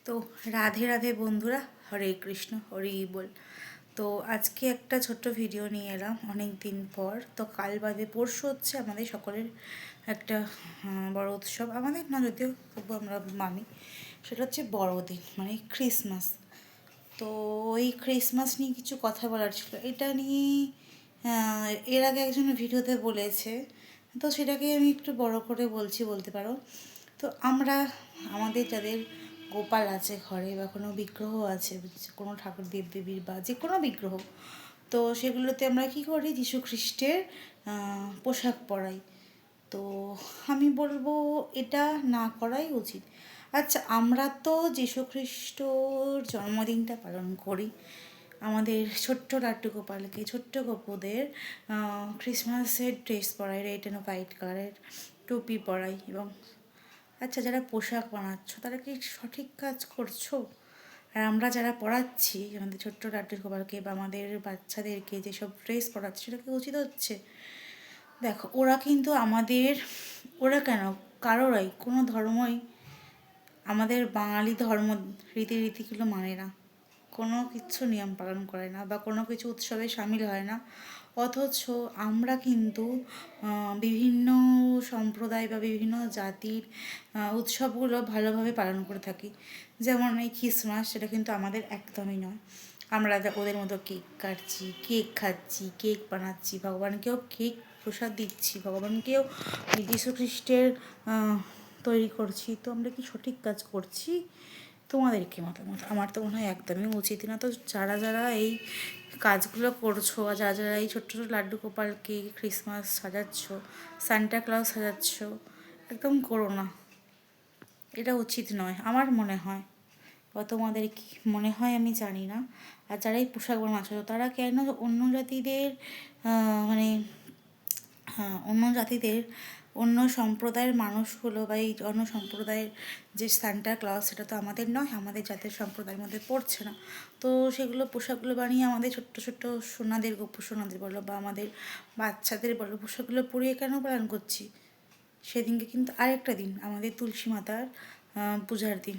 তো রাধে রাধে বন্ধুরা, হরে কৃষ্ণ, হরি বল। তো আজকে একটা ছোট্ট ভিডিও নিয়ে এলাম অনেক দিন পর। তো কাল বাদে পরশু হচ্ছে আমাদের সকলের একটা বড় উৎসব, আমাদের না যদিও তবু আমরা মানি। সেটা হচ্ছে বড়দিন, মানে ক্রিসমাস। তো ওই ক্রিসমাস নিয়ে কিছু কথা বলার ছিল, এটা নিয়ে এর আগে একজন ভিডিওতে বলেছে, তো সেটাকে আমি একটু বড় করে বলতে পারো। তো আমরা আমাদের যাদের গোপাল আছে ঘরে বা কোনো বিগ্রহ আছে, কোনো ঠাকুর দেবদেবীর বা যে কোনো বিগ্রহ, তো সেগুলোতে আমরা কী করি, যীশু খ্রিস্টের পোশাক পরাই। তো আমি বলবো এটা না করাই উচিত। আচ্ছা, আমরা তো যীশুখ্রিস্টর জন্মদিনটা পালন করি, আমাদের ছোট্ট লাড্ডু গোপালকে, ছোট্ট গপুদের ক্রিসমাসের ড্রেস পরাই, রেড অ্যান্ড হোয়াইট কালারের টুপি পরাই। এবং আচ্ছা, যারা পোশাক বানাচ্ছ তারা কি সঠিক কাজ করছো? আর আমরা যারা পড়াচ্ছি আমাদের ছোট্ট লাড্ডু গোপালকে বা আমাদের বাচ্চাদেরকে যেসব ড্রেস পড়াচ্ছে, সেটা কি উচিত হচ্ছে? দেখো, ওরা কিন্তু আমাদের, ওরা কেন, কারোরাই কোনো ধর্মই আমাদের বাঙালি ধর্ম রীতিগুলো মানে না, কোনো কিছু নিয়ম পালন করে না বা কোনো কিছু উৎসবে সামিল হয় না। অথচ আমরা কিন্তু বিভিন্ন সম্প্রদায় বা বিভিন্ন জাতির উৎসবগুলো ভালোভাবে পালন করে থাকি। যেমন এই ক্রিসমাস, সেটা কিন্তু আমাদের একদমই নয়। আমরা ওদের মতো কেক কাটছি, কেক খাচ্ছি, কেক বানাচ্ছি, ভগবানকেও কেক প্রসাদ দিচ্ছি, ভগবানকেও যীশু খ্রিস্টের তৈরি করছি। তো আমরা কি সঠিক কাজ করছি? তোমাদের কি মতামত? আমার তো মনে হয় একদমই উচিত না। তো যারা যারা এই কাজগুলো করছো, আর যারা যারা এই ছোট্ট ছোটো লাড্ডু গোপালকে ক্রিসমাস সাজাচ্ছ, সান্টা ক্লজ সাজাচ্ছ, একদম করো না, এটা উচিত নয় আমার মনে হয়। বা তোমাদের কি মনে হয় আমি জানি না। আর যারা এই পোশাক বানাচ্ছ, তারা কেন অন্য জাতিদের মানে অন্য জাতিদের, অন্য সম্প্রদায়ের মানুষগুলো বা এই অন্য সম্প্রদায়ের যে সান্টা ক্লজ, সেটা তো আমাদের নয়, আমাদের জাতের সম্প্রদায়ের মধ্যে পড়ছে না। তো সেগুলো পোশাকগুলো বানিয়ে আমাদের ছোট্ট ছোট্ট সোনাদের, গোপু সোনাদের বলো বা আমাদের বাচ্চাদের বলো, পোশাকগুলো পরিয়ে কেন পালন করছি? সেদিনকে কিন্তু আরেকটা দিন, আমাদের তুলসী মাতার পূজার দিন,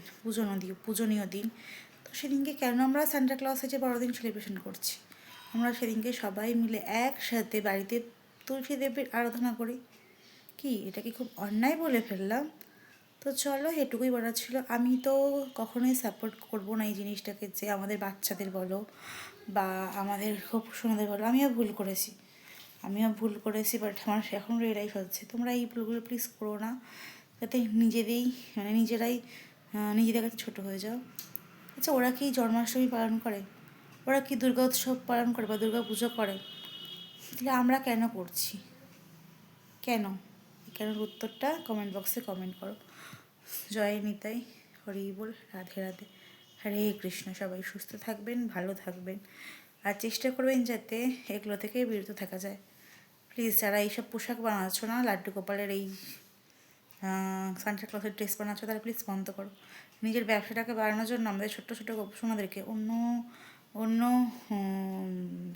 পূজনীয় দিন। তো সেদিনকে কেন আমরা সান্টা ক্লজের যে বড়দিন সেলিব্রেশন করছি? আমরা সেদিনকে সবাই মিলে একসাথে বাড়িতে তুলসী দেবীর আরাধনা করি। কি এটা কি খুব অন্যায় বলে ফেললাম? তো চলো, এটুকুই বলার ছিল। আমি তো কখনোই সাপোর্ট করবো না এই জিনিসটাকে, যে আমাদের বাচ্চাদের বলো বা আমাদের খুব সোনাদের বলো। আমিও ভুল করেছি, বাট আমার এখন রিয়েলাইজ হচ্ছে। তোমরা এই ভুলগুলো প্লিজ করো না, যাতে নিজেরাই নিজেদের কাছে ছোটো হয়ে যাও। আচ্ছা, ওরা কি জন্মাষ্টমী পালন করে, ওরা কি দুর্গা উৎসব পালন করে বা দুর্গা পুজো করে? তাহলে আমরা কেন করছি? কেন? কেন উত্তরটা কমেন্ট বক্সে কমেন্ট করো। জয় নিতাই, হরি বল, রাধে রাধে, হরে কৃষ্ণ। সবাই সুস্থ থাকবেন, ভালো থাকবেন, আর চেষ্টা করবেন যাতে এগুলো থেকে বিরত থাকা যায়। প্লিজ, যারা এইসব পোশাক বানাচ্ছ না, লাড্ডু গোপালের এই সান্টা ক্লজের ড্রেস বানাচ্ছ, তারা প্লিজ বন্ধ করো। নিজের ব্যবসাটাকে বাড়ানোর জন্য আমাদের ছোট্ট ছোট্ট সোনাদেরকে অন্য অন্য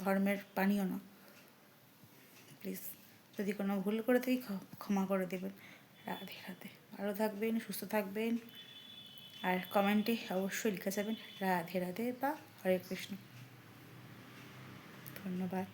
ধর্মের বানিও না প্লিজ। যদি কোনো ভুল করে থাকি ক্ষমা করে দেবেন। রাধে রাধে, ভালো থাকবেন, সুস্থ থাকবেন, আর কমেন্টে অবশ্যই লিখে যাবেন রাধে রাধে বা হরে কৃষ্ণ। ধন্যবাদ।